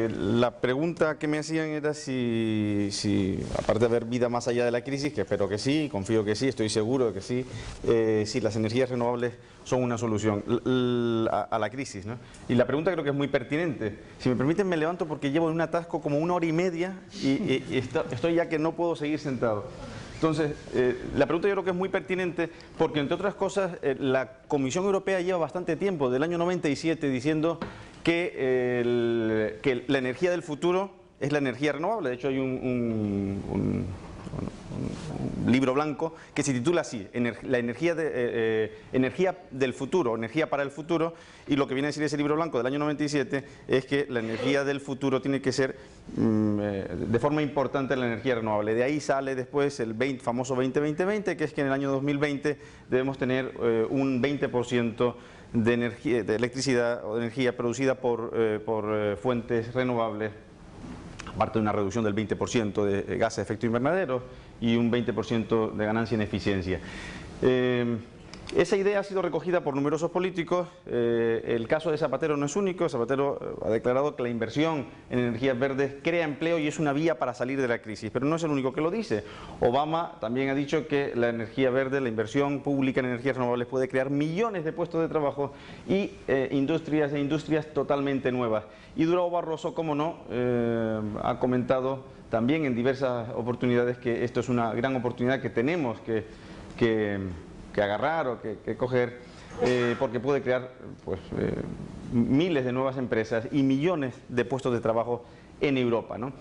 La pregunta que me hacían era si, aparte de haber vida más allá de la crisis, que espero que sí, confío que sí, estoy seguro de que sí, si las energías renovables son una solución a la crisis, ¿no? Y la pregunta creo que es muy pertinente. Si me permiten, me levanto porque llevo en un atasco como 1 hora y media y estoy ya que no puedo seguir sentado. Entonces, la pregunta yo creo que es muy pertinente porque, entre otras cosas, la Comisión Europea lleva bastante tiempo, del año 97, diciendo que la energía del futuro es la energía renovable. De hecho, hay un libro blanco que se titula así, la energía del futuro, energía para el futuro, y lo que viene a decir ese libro blanco del año 97 es que la energía del futuro tiene que ser de forma importante la energía renovable. De ahí sale después el famoso 20-20-20, que es que en el año 2020 debemos tener un 20% de energía, de electricidad o de energía producida por fuentes renovables, aparte de una reducción del 20% de gases de efecto invernadero y un 20% de ganancia en eficiencia. Esa idea ha sido recogida por numerosos políticos. El caso de Zapatero no es único. Zapatero ha declarado que la inversión en energías verdes crea empleo y es una vía para salir de la crisis, pero no es el único que lo dice. Obama también ha dicho que la energía verde, la inversión pública en energías renovables puede crear millones de puestos de trabajo y industrias totalmente nuevas. Y Durão Barroso, como no, ha comentado también en diversas oportunidades que esto es una gran oportunidad que tenemos que agarrar o que coger, porque puede crear miles de nuevas empresas y millones de puestos de trabajo en Europa, ¿no?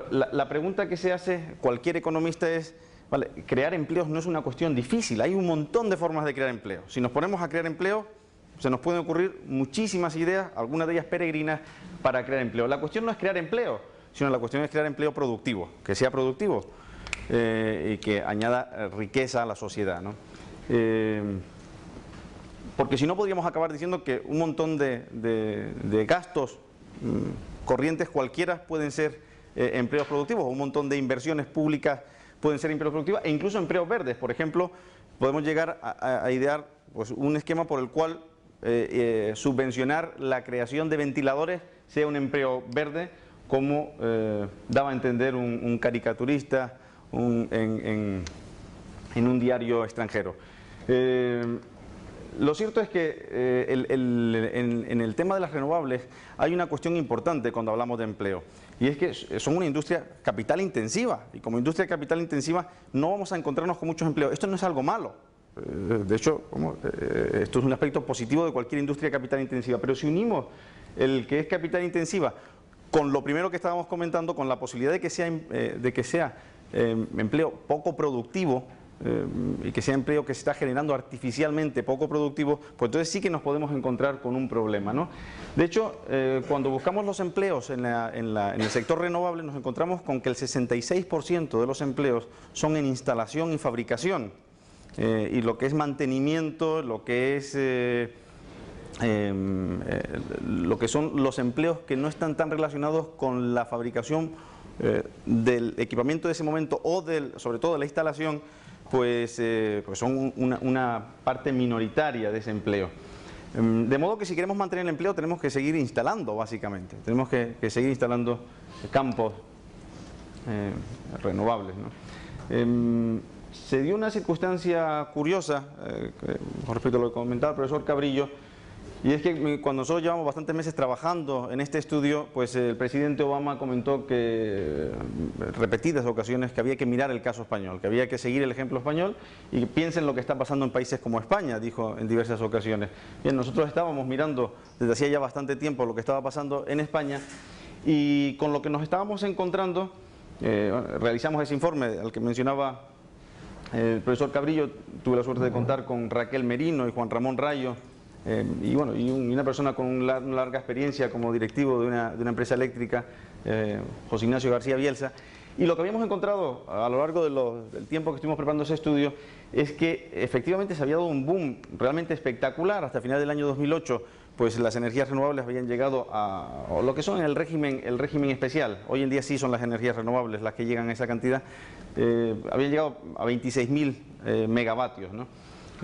La pregunta que se hace cualquier economista es, vale, crear empleos no es una cuestión difícil, hay un montón de formas de crear empleo. Si nos ponemos a crear empleo, se nos pueden ocurrir muchísimas ideas, algunas de ellas peregrinas, para crear empleo. La cuestión no es crear empleo, sino la cuestión es crear empleo productivo, que sea productivo y que añada riqueza a la sociedad, ¿no? Porque si no podríamos acabar diciendo que un montón de gastos corrientes cualquiera pueden ser empleos productivos, o un montón de inversiones públicas pueden ser empleos productivos, e incluso empleos verdes. Por ejemplo, podemos llegar a idear un esquema por el cual subvencionar la creación de ventiladores sea un empleo verde, como daba a entender un caricaturista en un diario extranjero. Lo cierto es que en el tema de las renovables hay una cuestión importante cuando hablamos de empleo, y es que son una industria capital intensiva, y como industria capital intensiva no vamos a encontrarnos con muchos empleos. Esto no es algo malo, de hecho esto es un aspecto positivo de cualquier industria capital intensiva, pero si unimos el que es capital intensiva con lo primero que estábamos comentando, con la posibilidad de que sea empleo poco productivo, y que sea empleo que se está generando artificialmente poco productivo, pues entonces sí que nos podemos encontrar con un problema, ¿no? De hecho, cuando buscamos los empleos en el sector renovable, nos encontramos con que el 66% de los empleos son en instalación y fabricación, y lo que es mantenimiento, lo que son los empleos que no están tan relacionados con la fabricación del equipamiento de ese momento o sobre todo de la instalación, pues son una parte minoritaria de ese empleo. De modo que si queremos mantener el empleo tenemos que seguir instalando, básicamente. Tenemos que seguir instalando campos renovables, ¿no? Se dio una circunstancia curiosa con respecto a lo que comentaba el profesor Cabrillo, y es que cuando nosotros llevamos bastantes meses trabajando en este estudio, pues el presidente Obama comentó que repetidas ocasiones que había que mirar el caso español, que había que seguir el ejemplo español y piensen lo que está pasando en países como España, dijo en diversas ocasiones. Bien, nosotros estábamos mirando desde hacía ya bastante tiempo lo que estaba pasando en España, y con lo que nos estábamos encontrando, realizamos ese informe al que mencionaba el profesor Cabrillo. Tuve la suerte de contar con Raquel Merino y Juan Ramón Rayo, y una persona con una larga experiencia como directivo de una empresa eléctrica, José Ignacio García Bielsa. Y lo que habíamos encontrado a lo largo del tiempo que estuvimos preparando ese estudio es que efectivamente se había dado un boom realmente espectacular. Hasta final del año 2008, pues las energías renovables habían llegado a lo que son el régimen especial. Hoy en día sí son las energías renovables las que llegan a esa cantidad. Habían llegado a 26.000 megavatios, ¿no?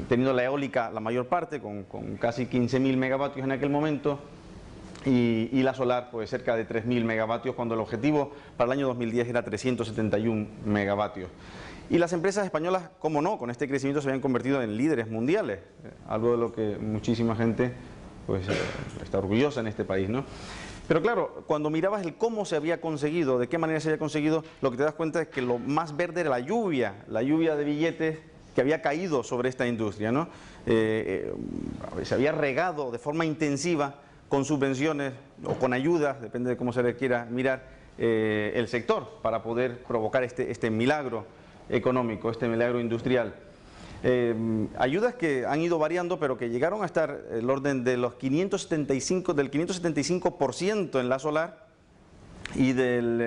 Teniendo la eólica la mayor parte, con casi 15.000 megavatios en aquel momento, y la solar pues cerca de 3.000 megavatios, cuando el objetivo para el año 2010 era 371 megavatios. Y las empresas españolas, cómo no, con este crecimiento se habían convertido en líderes mundiales, algo de lo que muchísima gente pues, está orgullosa en este país, ¿no? Pero claro, cuando mirabas el cómo se había conseguido, de qué manera se había conseguido, lo que te das cuenta es que lo más verde era la lluvia de billetes que había caído sobre esta industria, ¿no? Se había regado de forma intensiva con subvenciones o con ayudas, depende de cómo se le quiera mirar, el sector para poder provocar este milagro económico, este milagro industrial. Ayudas que han ido variando, pero que llegaron a estar el orden de los 575% en la solar y del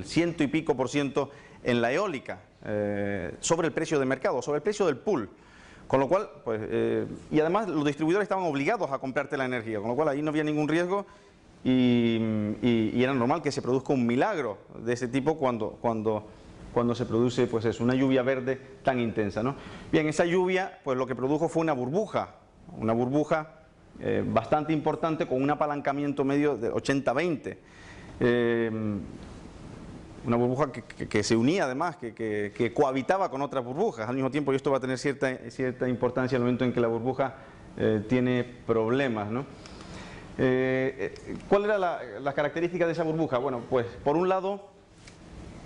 100 y pico por ciento en la eólica, sobre el precio de mercado, sobre el precio del pool. Con lo cual, pues, y además los distribuidores estaban obligados a comprarte la energía, con lo cual ahí no había ningún riesgo y era normal que se produzca un milagro de ese tipo cuando se produce pues eso, una lluvia verde tan intensa, ¿no? Bien, esa lluvia pues lo que produjo fue una burbuja bastante importante con un apalancamiento medio de 80-20. Una burbuja que se unía además, que cohabitaba con otras burbujas al mismo tiempo, y esto va a tener cierta importancia en el momento en que la burbuja tiene problemas, ¿no? ¿Cuál era la característica de esa burbuja? Bueno, pues por un lado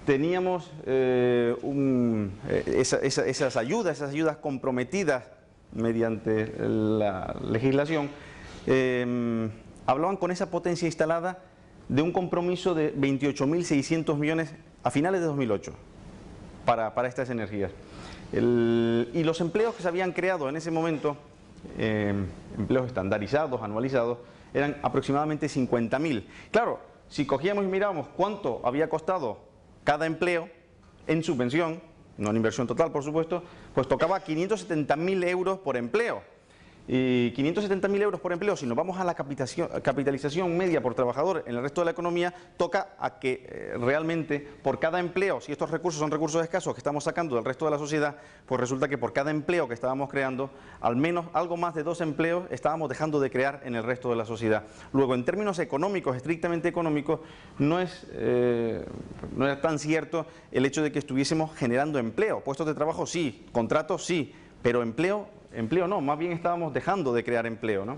teníamos esas ayudas comprometidas mediante la legislación, hablaban con esa potencia instalada de un compromiso de 28.600 millones a finales de 2008 para estas energías. Y los empleos que se habían creado en ese momento, empleos estandarizados, anualizados, eran aproximadamente 50.000. Claro, si cogíamos y mirábamos cuánto había costado cada empleo en subvención, no en inversión total por supuesto, pues tocaba 570.000 euros por empleo. Y 570.000 euros por empleo, si nos vamos a la capitalización media por trabajador en el resto de la economía, toca a que realmente por cada empleo, si estos recursos son recursos escasos que estamos sacando del resto de la sociedad, pues resulta que por cada empleo que estábamos creando, al menos algo más de 2 empleos estábamos dejando de crear en el resto de la sociedad. Luego, en términos económicos, estrictamente económicos, no era tan cierto el hecho de que estuviésemos generando empleo. Puestos de trabajo sí, contratos sí, pero empleo no, más bien estábamos dejando de crear empleo, ¿no?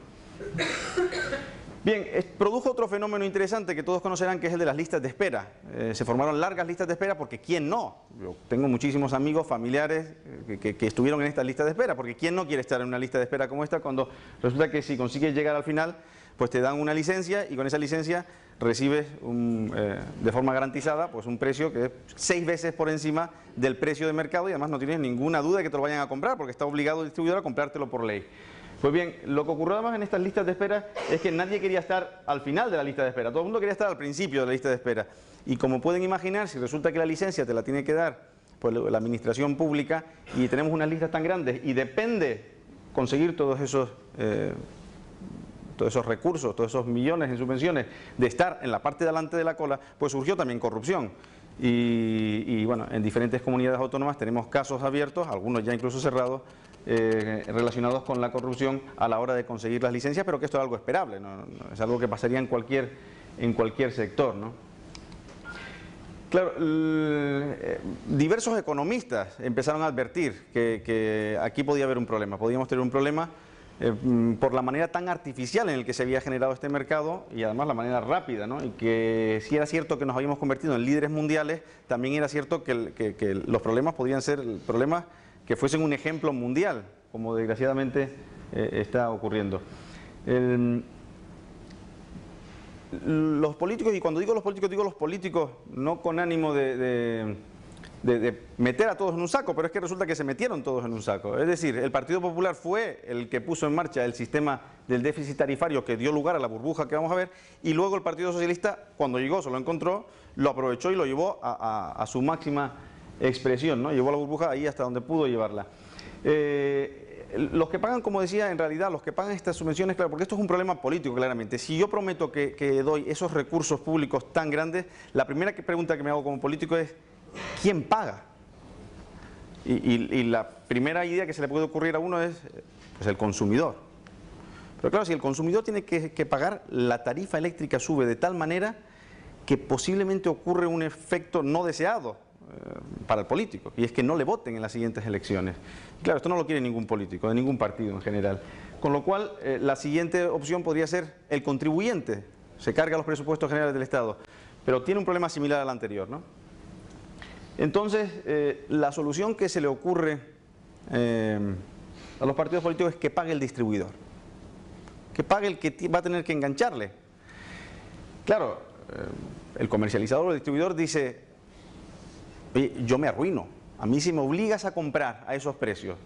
Bien, produjo otro fenómeno interesante que todos conocerán, que es el de las listas de espera. Se formaron largas listas de espera porque ¿quién no? Yo tengo muchísimos amigos, familiares que estuvieron en estas listas de espera, porque ¿quién no quiere estar en una lista de espera como esta cuando resulta que si consigues llegar al final, pues te dan una licencia y con esa licencia recibes de forma garantizada pues un precio que es 6 veces por encima del precio de mercado, y además no tienes ninguna duda de que te lo vayan a comprar porque está obligado el distribuidor a comprártelo por ley. Pues bien, lo que ocurrió además en estas listas de espera es que nadie quería estar al final de la lista de espera, todo el mundo quería estar al principio de la lista de espera. Y como pueden imaginar, si resulta que la licencia te la tiene que dar pues la administración pública y tenemos unas listas tan grandes y depende conseguir todos esos recursos, todos esos millones en subvenciones, de estar en la parte de delante de la cola, pues surgió también corrupción. Y bueno, en diferentes comunidades autónomas tenemos casos abiertos, algunos ya incluso cerrados, relacionados con la corrupción a la hora de conseguir las licencias, pero que esto es algo esperable, no es algo que pasaría en cualquier sector, ¿no? Claro, diversos economistas empezaron a advertir que aquí podía haber un problema, podíamos tener un problema por la manera tan artificial en el que se había generado este mercado y además la manera rápida, ¿no? Y que si era cierto que nos habíamos convertido en líderes mundiales, también era cierto que los problemas podían ser problemas que fuesen un ejemplo mundial, como desgraciadamente está ocurriendo. Los políticos, y cuando digo los políticos no con ánimo de meter a todos en un saco, pero es que resulta que se metieron todos en un saco. Es decir, el Partido Popular fue el que puso en marcha el sistema del déficit tarifario que dio lugar a la burbuja que vamos a ver, y luego el Partido Socialista, cuando llegó, se lo encontró, lo aprovechó y lo llevó a su máxima expresión, ¿no? Llevó la burbuja ahí hasta donde pudo llevarla. Los que pagan, como decía, en realidad, los que pagan estas subvenciones, claro, porque esto es un problema político, claramente. Si yo prometo que doy esos recursos públicos tan grandes, la primera pregunta que me hago como político es ¿quién paga? Y la primera idea que se le puede ocurrir a uno es pues el consumidor. Pero claro, si el consumidor tiene que pagar, la tarifa eléctrica sube de tal manera que posiblemente ocurre un efecto no deseado para el político, y es que no le voten en las siguientes elecciones. Claro, esto no lo quiere ningún político, de ningún partido en general. Con lo cual, la siguiente opción podría ser el contribuyente, se carga los presupuestos generales del Estado, pero tiene un problema similar al anterior, ¿no? Entonces, la solución que se le ocurre a los partidos políticos es que pague el distribuidor, que pague el que va a tener que engancharle. Claro, el comercializador o el distribuidor dice: oye, yo me arruino, a mí si me obligas a comprar a esos precios,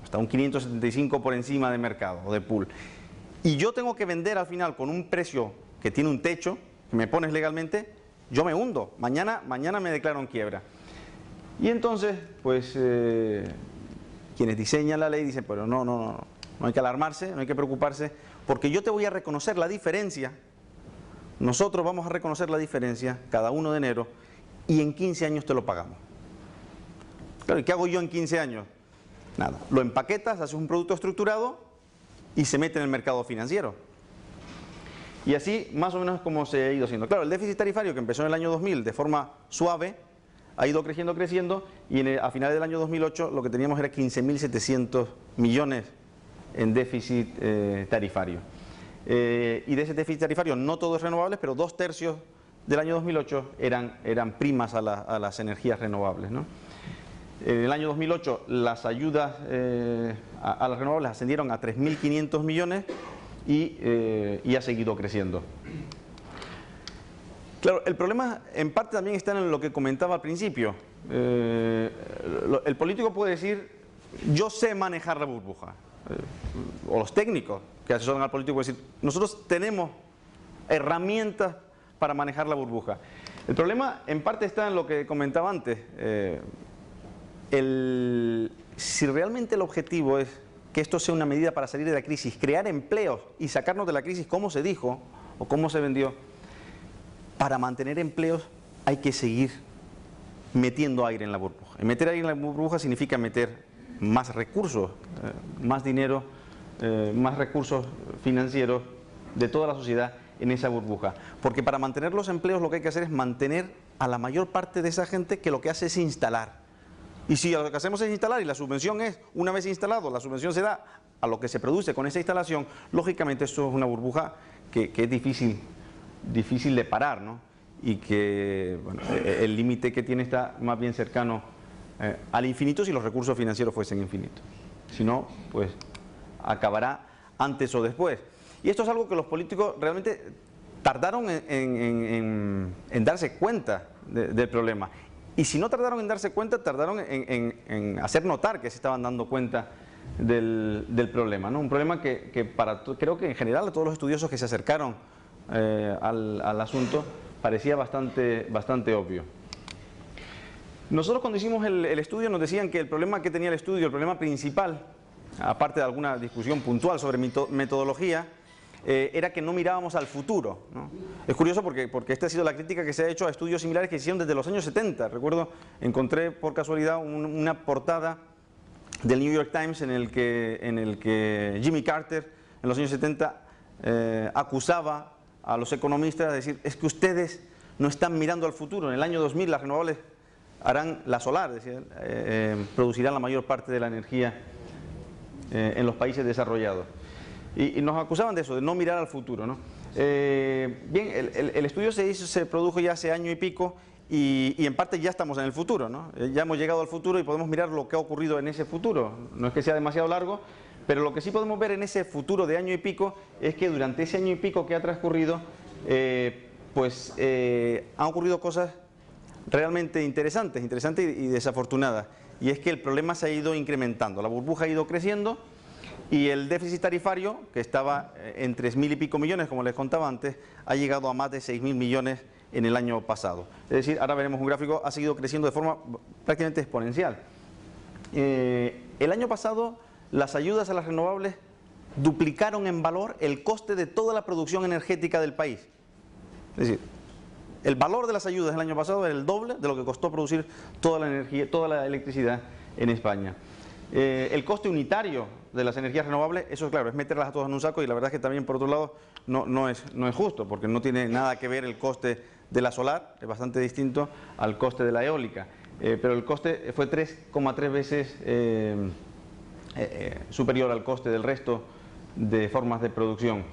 hasta un 575 por encima de mercado o de pool, y yo tengo que vender al final con un precio que tiene un techo, que me pones legalmente, yo me hundo, mañana me declaro en quiebra. Y entonces, pues, quienes diseñan la ley dicen: pero no hay que alarmarse, no hay que preocuparse, porque yo te voy a reconocer la diferencia, nosotros vamos a reconocer la diferencia cada 1 de enero, y en 15 años te lo pagamos. Claro, ¿y qué hago yo en 15 años? Nada, lo empaquetas, haces un producto estructurado y se mete en el mercado financiero. Y así más o menos es como se ha ido haciendo. Claro, el déficit tarifario, que empezó en el año 2000 de forma suave, ha ido creciendo y a finales del año 2008 lo que teníamos era 15.700 millones en déficit tarifario. Y de ese déficit tarifario no todo es renovable, pero 2/3 del año 2008 eran primas a las energías renovables, ¿no? En el año 2008 las ayudas a las renovables ascendieron a 3.500 millones y ha seguido creciendo. Claro, el problema en parte también está en lo que comentaba al principio. El político puede decir: yo sé manejar la burbuja. O los técnicos que asesoran al político pueden decir: nosotros tenemos herramientas para manejar la burbuja. El problema en parte está en lo que comentaba antes. Si realmente el objetivo es que esto sea una medida para salir de la crisis, crear empleos y sacarnos de la crisis como se dijo o como se vendió, para mantener empleos hay que seguir metiendo aire en la burbuja. Y meter aire en la burbuja significa meter más recursos, más dinero, más recursos financieros de toda la sociedad en esa burbuja. Porque para mantener los empleos lo que hay que hacer es mantener a la mayor parte de esa gente que lo que hace es instalar. Y si lo que hacemos es instalar y la subvención es, una vez instalado, la subvención se da a lo que se produce con esa instalación, lógicamente esto es una burbuja que es difícil de parar, ¿no? Y que bueno, el límite que tiene está más bien cercano al infinito si los recursos financieros fuesen infinitos. Si no, pues acabará antes o después. Y esto es algo que los políticos realmente tardaron en darse cuenta del problema. Y si no tardaron en darse cuenta, tardaron en hacer notar que se estaban dando cuenta del problema, ¿no? Un problema que creo que en general a todos los estudiosos que se acercaron al asunto parecía bastante obvio. Nosotros cuando hicimos el estudio nos decían que el problema que tenía el estudio, el problema principal, aparte de alguna discusión puntual sobre metodología, era que no mirábamos al futuro, ¿no? Es curioso porque esta ha sido la crítica que se ha hecho a estudios similares que se hicieron desde los años 70. Recuerdo, encontré por casualidad una portada del New York Times en el que Jimmy Carter en los años 70 acusaba a los economistas de decir: es que ustedes no están mirando al futuro, en el año 2000 las renovables harán, la solar, decía, producirán la mayor parte de la energía en los países desarrollados. Y nos acusaban de eso, de no mirar al futuro, ¿no? Bien, el estudio se produjo ya hace año y pico y en parte ya estamos en el futuro, ¿no? Ya hemos llegado al futuro y podemos mirar lo que ha ocurrido en ese futuro. No es que sea demasiado largo, pero lo que sí podemos ver en ese futuro de año y pico es que durante ese año y pico que ha transcurrido, han ocurrido cosas realmente interesantes y desafortunadas. Y es que el problema se ha ido incrementando, la burbuja ha ido creciendo. Y el déficit tarifario, que estaba en 3.000 y pico millones, como les contaba antes, ha llegado a más de 6.000 millones en el año pasado. Es decir, ahora veremos un gráfico, ha seguido creciendo de forma prácticamente exponencial. El año pasado, las ayudas a las renovables duplicaron en valor el coste de toda la producción energética del país. Es decir, el valor de las ayudas el año pasado era el doble de lo que costó producir toda la energía, toda la electricidad en España. El coste unitario de las energías renovables, eso claro, es meterlas a todas en un saco, y la verdad es que también por otro lado no es justo, porque no tiene nada que ver el coste de la solar, es bastante distinto al coste de la eólica, pero el coste fue 3,3 veces superior al coste del resto de formas de producción.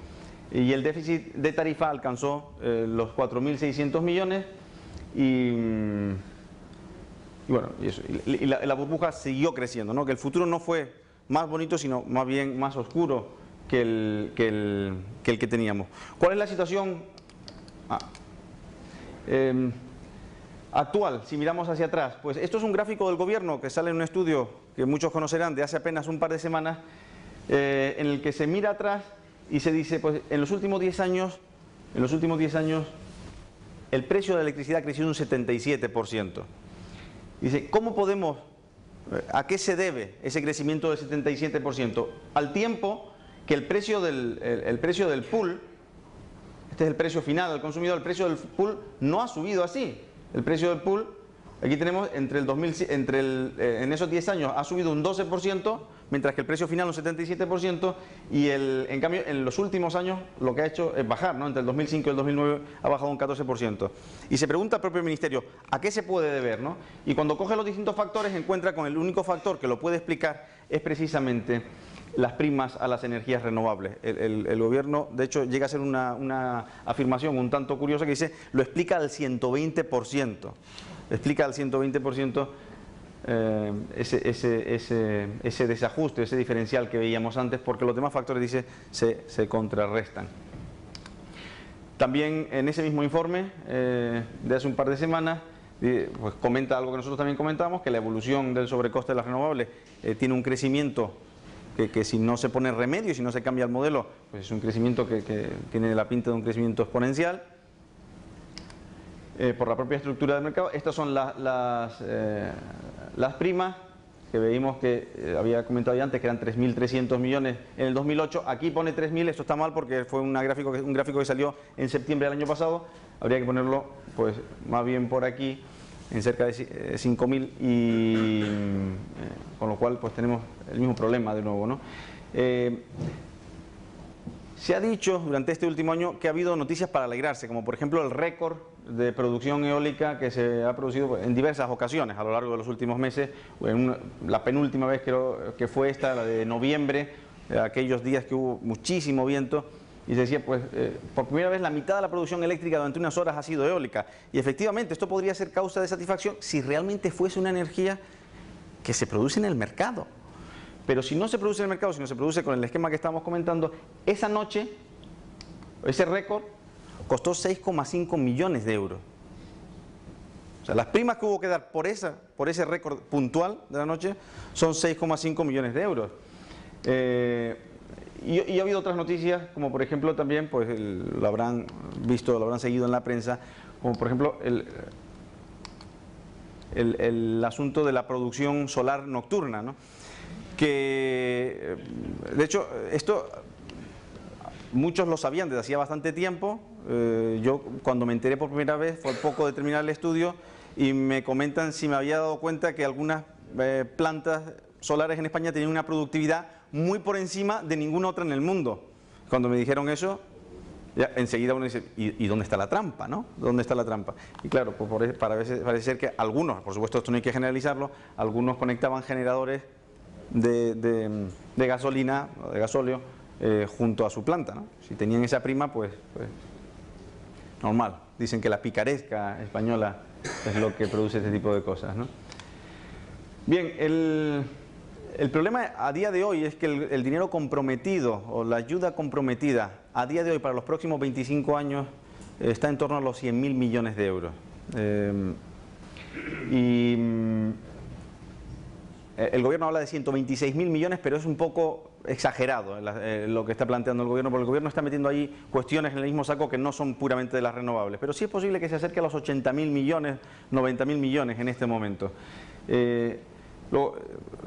Y el déficit de tarifa alcanzó los 4.600 millones y bueno, y la burbuja siguió creciendo, ¿no? Que el futuro no fue más bonito, sino más bien más oscuro que el que teníamos. ¿Cuál es la situación actual, si miramos hacia atrás? Pues esto es un gráfico del gobierno que sale en un estudio que muchos conocerán de hace apenas un par de semanas, en el que se mira atrás y se dice, pues en los últimos 10 años, el precio de la electricidad ha crecido un 77%. Dice, ¿cómo podemos, a qué se debe ese crecimiento del 77%? Al tiempo que el precio del pool, este es el precio final al consumidor, el precio del pool no ha subido así. El precio del pool, aquí tenemos, en esos 10 años ha subido un 12%, mientras que el precio final un 77%, y en cambio en los últimos años lo que ha hecho es bajar, ¿no? Entre el 2005 y el 2009 ha bajado un 14%. Y se pregunta al propio Ministerio, ¿a qué se puede deber, no? Y cuando coge los distintos factores encuentra con el único factor que lo puede explicar es precisamente las primas a las energías renovables. El gobierno, de hecho, llega a ser una afirmación un tanto curiosa que dice, lo explica al 120%. Explica al 120% ese desajuste, ese diferencial que veíamos antes, porque los demás factores, dice, se contrarrestan. También en ese mismo informe de hace un par de semanas, pues comenta algo que nosotros también comentamos, que la evolución del sobrecoste de las renovables tiene un crecimiento que si no se pone remedio, si no se cambia el modelo, pues es un crecimiento que tiene la pinta de un crecimiento exponencial. Por la propia estructura del mercado. Estas son las primas que veíamos que había comentado ya antes, que eran 3.300 millones en el 2008. Aquí pone 3.000, esto está mal porque fue un gráfico que salió en septiembre del año pasado. Habría que ponerlo pues más bien por aquí, en cerca de 5.000, y con lo cual pues tenemos el mismo problema de nuevo, ¿no? Se ha dicho durante este último año que ha habido noticias para alegrarse, como por ejemplo el récord de producción eólica que se ha producido en diversas ocasiones a lo largo de los últimos meses. La penúltima vez creo que fue esta, la de noviembre, aquellos días que hubo muchísimo viento, y se decía, pues por primera vez la mitad de la producción eléctrica durante unas horas ha sido eólica. Y efectivamente esto podría ser causa de satisfacción si realmente fuese una energía que se produce en el mercado. Pero si no se produce en el mercado, si no se produce con el esquema que estábamos comentando, esa noche, ese récord, costó 6,5 millones de euros. O sea, las primas que hubo que dar por ese récord puntual de la noche son 6,5 millones de euros. Y ha habido otras noticias, como por ejemplo también, pues lo habrán visto, lo habrán seguido en la prensa, como por ejemplo el asunto de la producción solar nocturna, ¿no? Que, de hecho, esto muchos lo sabían desde hacía bastante tiempo. Yo cuando me enteré por primera vez fue poco de terminar el estudio y me comentan si me había dado cuenta que algunas plantas solares en España tenían una productividad muy por encima de ninguna otra en el mundo. Cuando me dijeron eso, ya enseguida uno dice, ¿y dónde está la trampa, no? ¿Dónde está la trampa? Y claro, pues parece ser que algunos, por supuesto esto no hay que generalizarlo, algunos conectaban generadores de gasolina o de gasóleo junto a su planta, ¿no? Si tenían esa prima, pues normal. Dicen que la picaresca española es lo que produce este tipo de cosas, ¿no? Bien, el problema a día de hoy es que el dinero comprometido o la ayuda comprometida a día de hoy para los próximos 25 años está en torno a los 100.000 millones de euros. El gobierno habla de 126.000 millones, pero es un poco exagerado lo que está planteando el gobierno, porque el gobierno está metiendo ahí cuestiones en el mismo saco que no son puramente de las renovables. Pero sí es posible que se acerque a los 80.000 millones, 90.000 millones en este momento.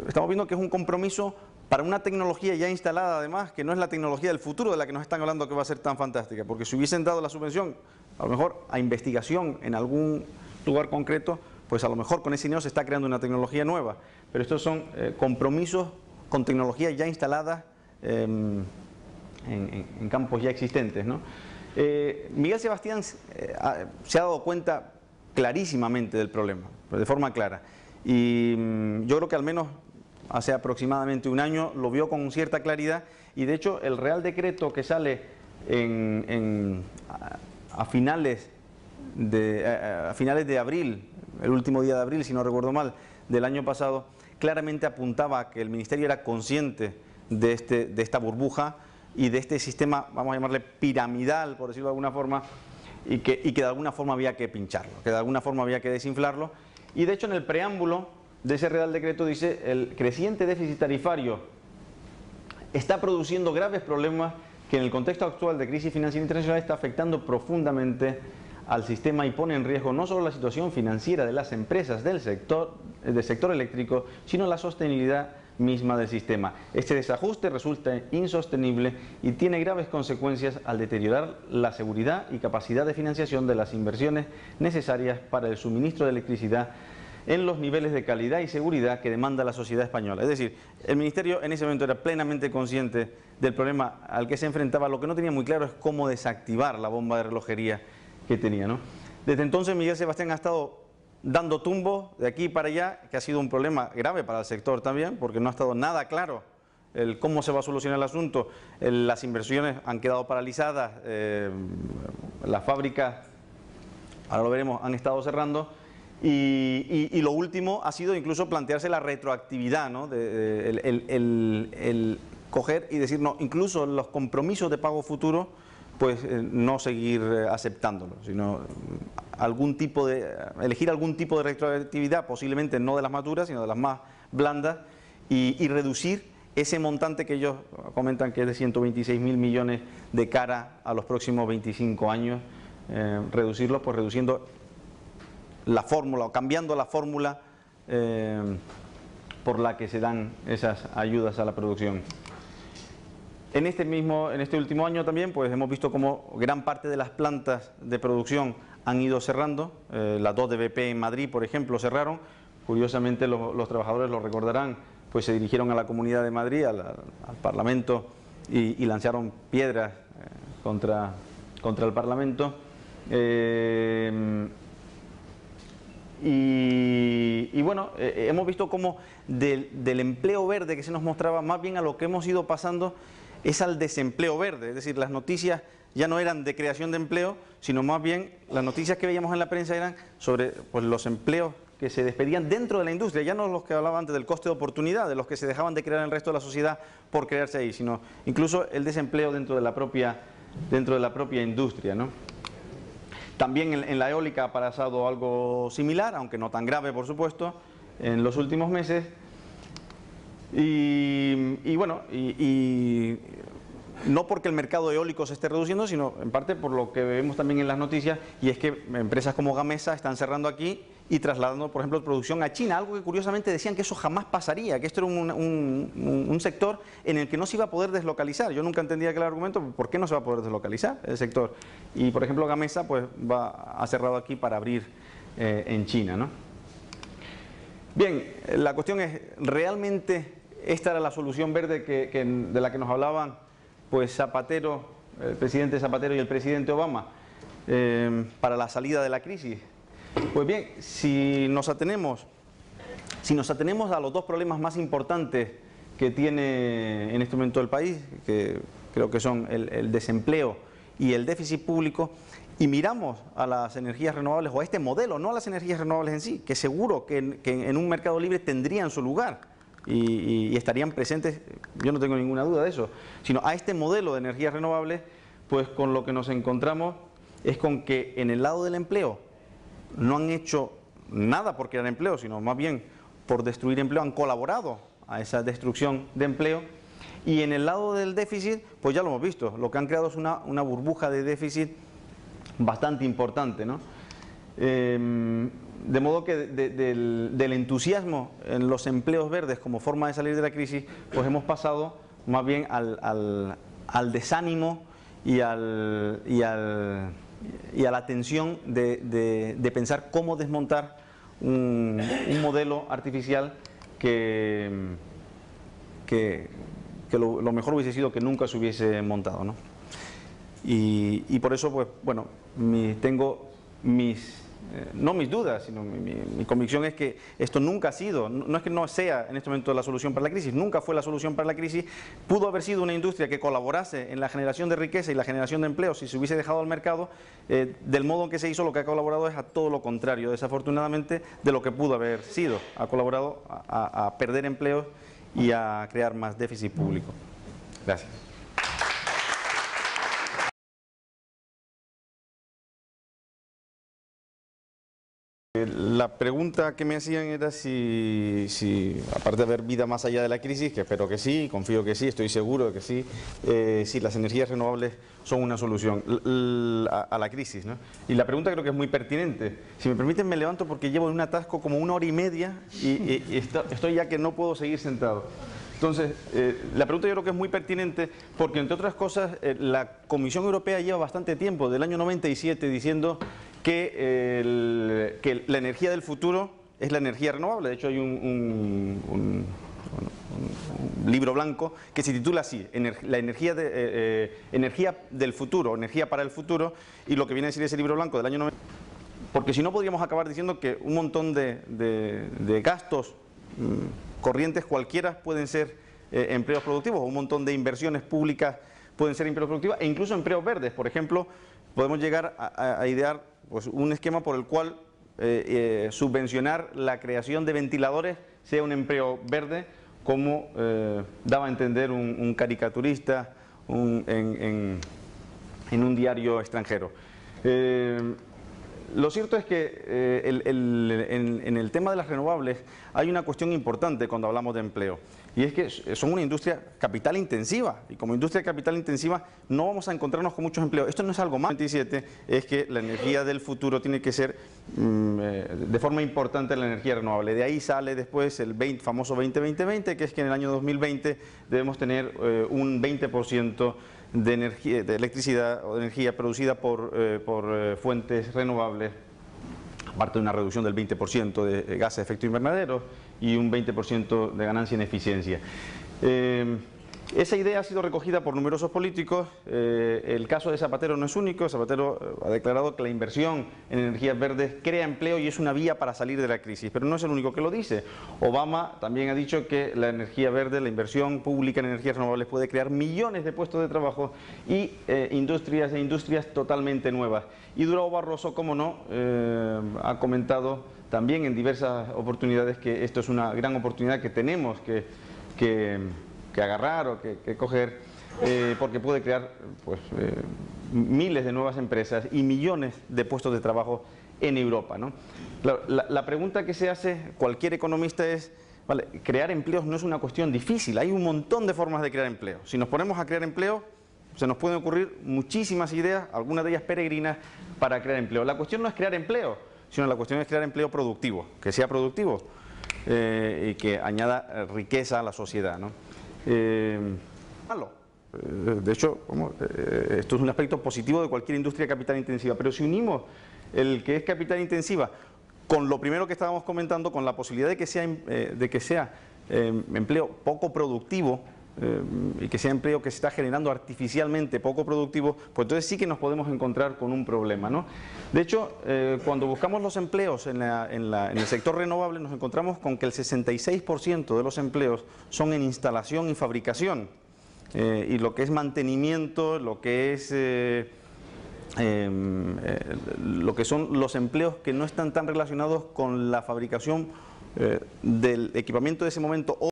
Estamos viendo que es un compromiso para una tecnología ya instalada, además, que no es la tecnología del futuro de la que nos están hablando que va a ser tan fantástica, porque si hubiesen dado la subvención, a lo mejor a investigación en algún lugar concreto, pues a lo mejor con ese dinero se está creando una tecnología nueva, pero estos son compromisos con tecnologías ya instaladas en campos ya existentes, ¿no? Miguel Sebastián se ha dado cuenta clarísimamente del problema, de forma clara, y yo creo que al menos hace aproximadamente un año lo vio con cierta claridad, y de hecho el Real Decreto que sale a finales de abril, el último día de abril, si no recuerdo mal, del año pasado, claramente apuntaba a que el Ministerio era consciente de esta burbuja y de este sistema, vamos a llamarle piramidal, por decirlo de alguna forma, y que de alguna forma había que pincharlo, que de alguna forma había que desinflarlo. Y de hecho en el preámbulo de ese Real Decreto dice: el creciente déficit tarifario está produciendo graves problemas que en el contexto actual de crisis financiera internacional está afectando profundamente al sistema y pone en riesgo no solo la situación financiera de las empresas del sector eléctrico, sino la sostenibilidad misma del sistema. Este desajuste resulta insostenible y tiene graves consecuencias al deteriorar la seguridad y capacidad de financiación de las inversiones necesarias para el suministro de electricidad en los niveles de calidad y seguridad que demanda la sociedad española. Es decir, el Ministerio en ese momento era plenamente consciente del problema al que se enfrentaba. Lo que no tenía muy claro es cómo desactivar la bomba de relojería que tenía, ¿no? Desde entonces Miguel Sebastián ha estado dando tumbos de aquí para allá, que ha sido un problema grave para el sector también, porque no ha estado nada claro el cómo se va a solucionar el asunto. Las inversiones han quedado paralizadas, las fábricas, ahora lo veremos, han estado cerrando. Y lo último ha sido incluso plantearse la retroactividad, ¿no? El coger y decir, no, incluso los compromisos de pago futuro, pues no seguir aceptándolo, sino elegir algún tipo de retroactividad, posiblemente no de las más duras, sino de las más blandas, y reducir ese montante que ellos comentan que es de 126.000 millones de cara a los próximos 25 años, reducirlo, pues reduciendo la fórmula o cambiando la fórmula por la que se dan esas ayudas a la producción. En este último año también pues hemos visto cómo gran parte de las plantas de producción han ido cerrando. Las dos de BP en Madrid, por ejemplo, cerraron. Curiosamente los trabajadores lo recordarán, pues se dirigieron a la Comunidad de Madrid, al Parlamento, y lanzaron piedras contra el Parlamento. Y bueno, hemos visto cómo del empleo verde que se nos mostraba, más bien a lo que hemos ido pasando es al desempleo verde. Es decir, las noticias ya no eran de creación de empleo, sino más bien las noticias que veíamos en la prensa eran sobre pues, los empleos que se despedían dentro de la industria, ya no los que hablaba antes del coste de oportunidad, de los que se dejaban de crear en el resto de la sociedad por crearse ahí, sino incluso el desempleo dentro de la propia industria, ¿no? También en la eólica ha pasado algo similar, aunque no tan grave, por supuesto, en los últimos meses. Y bueno, no porque el mercado eólico se esté reduciendo, sino en parte por lo que vemos también en las noticias, y es que empresas como Gamesa están cerrando aquí y trasladando, por ejemplo, producción a China, algo que curiosamente decían que eso jamás pasaría, que esto era un sector en el que no se iba a poder deslocalizar. Yo nunca entendía aquel argumento, ¿por qué no se va a poder deslocalizar el sector? Y, por ejemplo, Gamesa pues ha cerrado aquí para abrir en China, ¿no? Bien, la cuestión es, ¿realmente esta era la solución verde de la que nos hablaban pues Zapatero, el presidente Zapatero y el presidente Obama para la salida de la crisis? Pues bien, si nos atenemos a los dos problemas más importantes que tiene en este momento el país, que creo que son el desempleo y el déficit público, y miramos a las energías renovables o a este modelo, no a las energías renovables en sí, que seguro que en un mercado libre tendrían su lugar y estarían presentes, yo no tengo ninguna duda de eso, sino a este modelo de energías renovables, pues con lo que nos encontramos es con que en el lado del empleo no han hecho nada por crear empleo, sino más bien por destruir empleo, han colaborado a esa destrucción de empleo. Y en el lado del déficit, pues ya lo hemos visto, lo que han creado es una burbuja de déficit bastante importante, ¿no? De modo que del entusiasmo en los empleos verdes como forma de salir de la crisis, pues hemos pasado más bien al desánimo y a la tensión de pensar cómo desmontar un modelo artificial que, que lo mejor hubiese sido que nunca se hubiese montado, ¿no? Y por eso, pues, bueno, tengo no mis dudas, sino mi convicción es que esto nunca ha sido, no es que no sea en este momento la solución para la crisis, nunca fue la solución para la crisis. Pudo haber sido una industria que colaborase en la generación de riqueza y la generación de empleo si se hubiese dejado al mercado. Del modo en que se hizo, lo que ha colaborado es a todo lo contrario, desafortunadamente, de lo que pudo haber sido. Ha colaborado a perder empleos y a crear más déficit público. Gracias. La pregunta que me hacían era si, aparte de haber vida más allá de la crisis, que espero que sí, confío que sí, estoy seguro de que sí, si las energías renovables son una solución a la crisis, ¿no? Y la pregunta creo que es muy pertinente. Si me permiten, me levanto porque llevo en un atasco como 1 hora y media y estoy ya que no puedo seguir sentado. Entonces, la pregunta yo creo que es muy pertinente porque, entre otras cosas, la Comisión Europea lleva bastante tiempo, del año 97, diciendo que la energía del futuro es la energía renovable. De hecho, hay un libro blanco que se titula así, la energía del futuro, energía para el futuro, y lo que viene a decir ese libro blanco del año 90, porque si no podríamos acabar diciendo que un montón de gastos corrientes cualquiera pueden ser empleos productivos, o un montón de inversiones públicas pueden ser empleos productivos, e incluso empleos verdes. Por ejemplo, podemos llegar a idear, pues, un esquema por el cual subvencionar la creación de ventiladores sea un empleo verde, como daba a entender un caricaturista en un diario extranjero. Lo cierto es que en el tema de las renovables hay una cuestión importante cuando hablamos de empleo, y es que son una industria capital intensiva, y como industria capital intensiva no vamos a encontrarnos con muchos empleos. Esto no es algo más. El 27 es que la energía del futuro tiene que ser de forma importante la energía renovable. De ahí sale después el famoso 20-20-20, que es que en el año 2020 debemos tener un 20% de energía, de electricidad o de energía producida por fuentes renovables, aparte de una reducción del 20% de gases de efecto invernadero y un 20% de ganancia en eficiencia. Esa idea ha sido recogida por numerosos políticos. El caso de Zapatero no es único. Zapatero ha declarado que la inversión en energías verdes crea empleo y es una vía para salir de la crisis, pero no es el único que lo dice. Obama también ha dicho que la energía verde, la inversión pública en energías renovables, puede crear millones de puestos de trabajo y industrias totalmente nuevas. Y Durão Barroso, como no, ha comentado también en diversas oportunidades que esto es una gran oportunidad que tenemos que agarrar o que coger, porque puede crear, pues, miles de nuevas empresas y millones de puestos de trabajo en Europa, ¿no? La pregunta que se hace cualquier economista es, vale, crear empleos no es una cuestión difícil, hay un montón de formas de crear empleo. Si nos ponemos a crear empleo, se nos pueden ocurrir muchísimas ideas, algunas de ellas peregrinas, para crear empleo. La cuestión no es crear empleo, sino la cuestión es crear empleo productivo, que sea productivo y que añada riqueza a la sociedad, ¿no? De hecho, esto es un aspecto positivo de cualquier industria capital intensiva, pero si unimos el que es capital intensiva con lo primero que estábamos comentando, con la posibilidad de que sea empleo poco productivo, y que sea empleo que se está generando artificialmente poco productivo, pues entonces sí que nos podemos encontrar con un problema, ¿no? De hecho, cuando buscamos los empleos en el sector renovable, nos encontramos con que el 66% de los empleos son en instalación y fabricación, y lo que es mantenimiento, lo que son los empleos que no están tan relacionados con la fabricación del equipamiento de ese momento